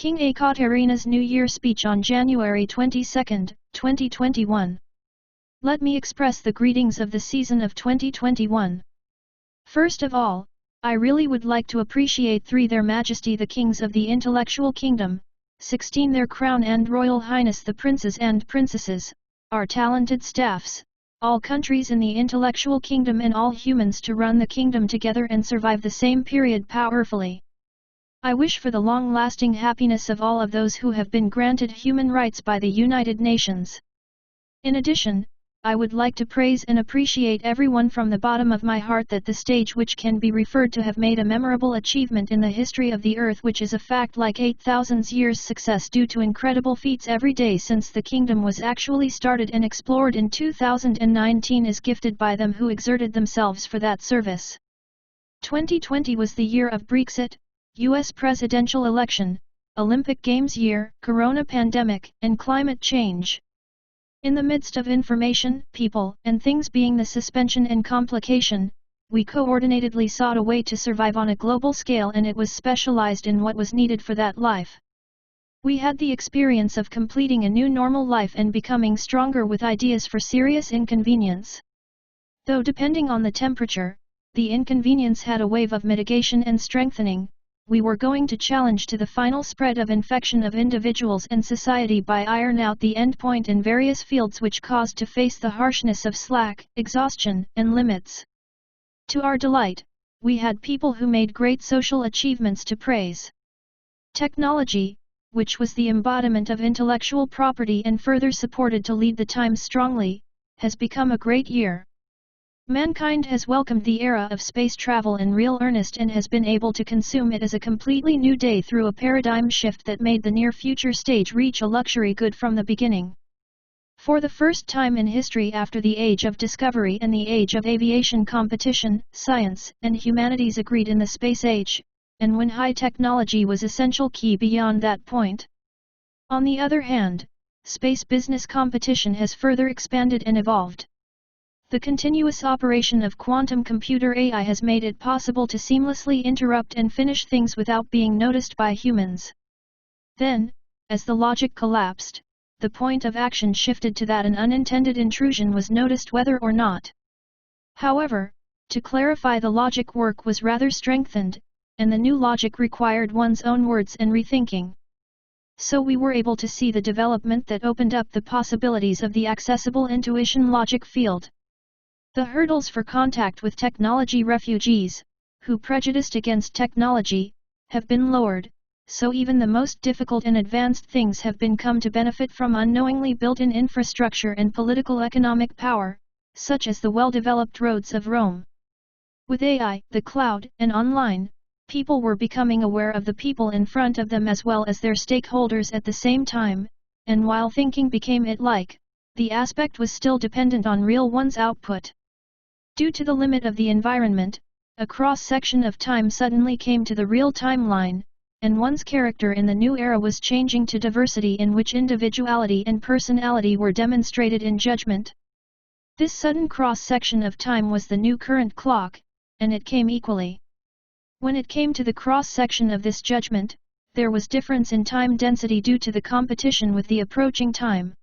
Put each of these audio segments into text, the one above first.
King Ekaterina's New Year speech on January 22, 2021. Let me express the greetings of the season of 2021. First of all, I really would like to appreciate 3 Their Majesty the Kings of the Intellectual Kingdom, 16 Their Crown and Royal Highness the Princes and Princesses, our talented staffs, all countries in the Intellectual Kingdom and all humans to run the kingdom together and survive the same period powerfully. I wish for the long-lasting happiness of all of those who have been granted human rights by the United Nations. In addition, I would like to praise and appreciate everyone from the bottom of my heart that the stage which can be referred to have made a memorable achievement in the history of the earth, which is a fact like 8,000 years success due to incredible feats every day since the kingdom was actually started and explored in 2019 is gifted by them who exerted themselves for that service. 2020 was the year of Brexit, US presidential election, Olympic Games year, corona pandemic, and climate change. In the midst of information, people, and things being the suspension and complication, we coordinatedly sought a way to survive on a global scale, and it was specialized in what was needed for that life. We had the experience of completing a new normal life and becoming stronger with ideas for serious inconvenience. Though depending on the temperature, the inconvenience had a wave of mitigation and strengthening. We were going to challenge to the final spread of infection of individuals and society by iron out the endpoint in various fields which caused to face the harshness of slack, exhaustion, and limits. To our delight, we had people who made great social achievements to praise. Technology, which was the embodiment of intellectual property and further supported to lead the times strongly, has become a great year. Mankind has welcomed the era of space travel in real earnest and has been able to consume it as a completely new day through a paradigm shift that made the near-future stage reach a luxury good from the beginning. For the first time in history after the age of discovery and the age of aviation competition, science and humanities agreed in the space age, and when high technology was essential key beyond that point. On the other hand, space business competition has further expanded and evolved. The continuous operation of quantum computer AI has made it possible to seamlessly interrupt and finish things without being noticed by humans. Then, as the logic collapsed, the point of action shifted to that an unintended intrusion was noticed whether or not. However, to clarify the logic work was rather strengthened, and the new logic required one's own words and rethinking. So we were able to see the development that opened up the possibilities of the accessible intuition logic field. The hurdles for contact with technology refugees, who prejudiced against technology, have been lowered, so even the most difficult and advanced things have been come to benefit from unknowingly built-in infrastructure and political economic power, such as the well-developed roads of Rome. With AI, the cloud, and online, people were becoming aware of the people in front of them as well as their stakeholders at the same time, and while thinking became it-like, the aspect was still dependent on real one's output. Due to the limit of the environment, a cross-section of time suddenly came to the real timeline, and one's character in the new era was changing to diversity in which individuality and personality were demonstrated in judgment. This sudden cross-section of time was the new current clock, and it came equally. When it came to the cross-section of this judgment, there was difference in time density due to the competition with the approaching time.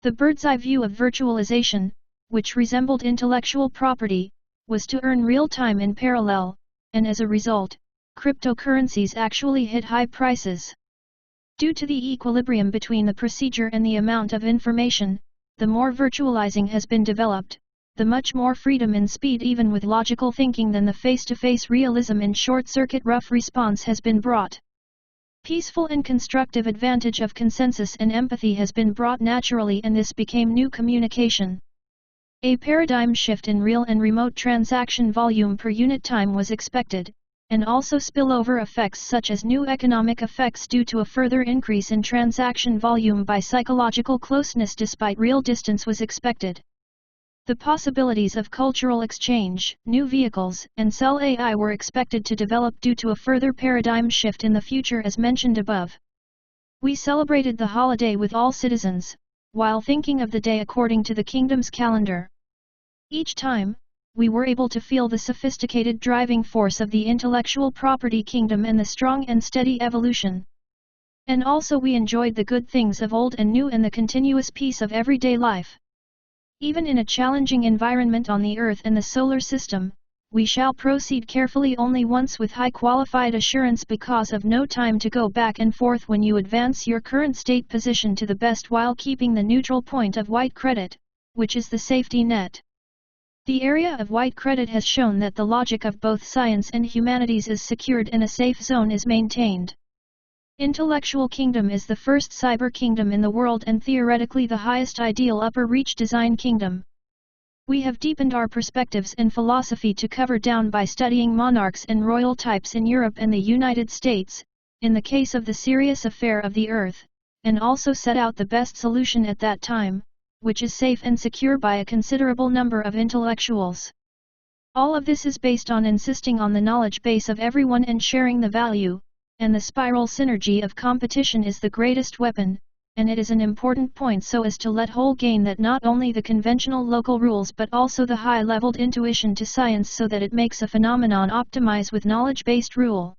The bird's-eye view of virtualization, which resembled intellectual property, was to earn real time in parallel, and as a result, cryptocurrencies actually hit high prices. Due to the equilibrium between the procedure and the amount of information, the more virtualizing has been developed, the much more freedom in speed even with logical thinking than the face-to-face realism in short-circuit rough response has been brought. Peaceful and constructive advantage of consensus and empathy has been brought naturally, and this became new communication. A paradigm shift in real and remote transaction volume per unit time was expected, and also spillover effects such as new economic effects due to a further increase in transaction volume by psychological closeness despite real distance was expected. The possibilities of cultural exchange, new vehicles, and cell AI were expected to develop due to a further paradigm shift in the future as mentioned above. We celebrated the holiday with all citizens, while thinking of the day according to the kingdom's calendar. Each time, we were able to feel the sophisticated driving force of the intellectual property kingdom and the strong and steady evolution. And also we enjoyed the good things of old and new and the continuous peace of everyday life. Even in a challenging environment on the Earth and the solar system, we shall proceed carefully only once with high qualified assurance because of no time to go back and forth when you advance your current state position to the best while keeping the neutral point of white credit, which is the safety net. The area of white credit has shown that the logic of both science and humanities is secured and a safe zone is maintained. Intellectual kingdom is the first cyber kingdom in the world and theoretically the highest ideal upper reach design kingdom. We have deepened our perspectives and philosophy to cover down by studying monarchs and royal types in Europe and the United States, in the case of the serious affair of the earth, and also set out the best solution at that time, which is safe and secure by a considerable number of intellectuals. All of this is based on insisting on the knowledge base of everyone and sharing the value, and the spiral synergy of competition is the greatest weapon, and it is an important point so as to let whole gain that not only the conventional local rules but also the high-leveled intuition to science so that it makes a phenomenon optimize with knowledge-based rule.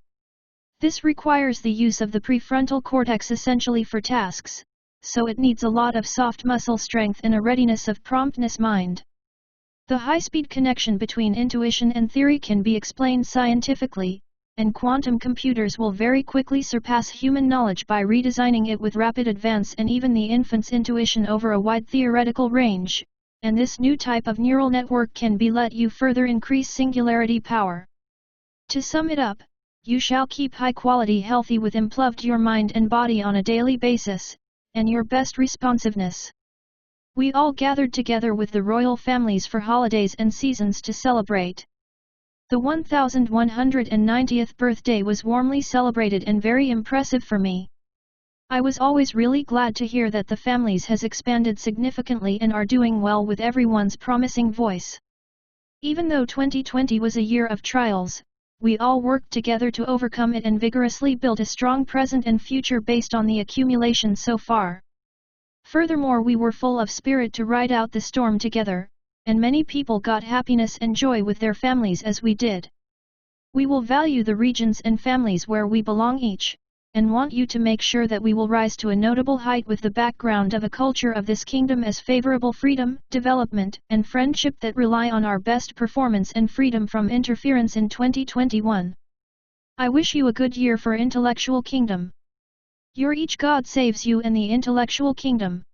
This requires the use of the prefrontal cortex essentially for tasks, so it needs a lot of soft muscle strength and a readiness of promptness mind. The high-speed connection between intuition and theory can be explained scientifically, and quantum computers will very quickly surpass human knowledge by redesigning it with rapid advance and even the infant's intuition over a wide theoretical range, and this new type of neural network can be let you further increase singularity power. To sum it up, you shall keep high quality healthy with improved your mind and body on a daily basis, and your best responsiveness. We all gathered together with the royal families for holidays and seasons to celebrate. The 1190th birthday was warmly celebrated and very impressive for me. I was always really glad to hear that the families has expanded significantly and are doing well with everyone's promising voice. Even though 2020 was a year of trials, we all worked together to overcome it and vigorously built a strong present and future based on the accumulation so far. Furthermore, we were full of spirit to ride out the storm together, and many people got happiness and joy with their families as we did. We will value the regions and families where we belong each, and want you to make sure that we will rise to a notable height with the background of a culture of this kingdom as favorable freedom, development, and friendship that rely on our best performance and freedom from interference in 2021. I wish you a good year for intellectual kingdom. Your each God saves you and the intellectual kingdom.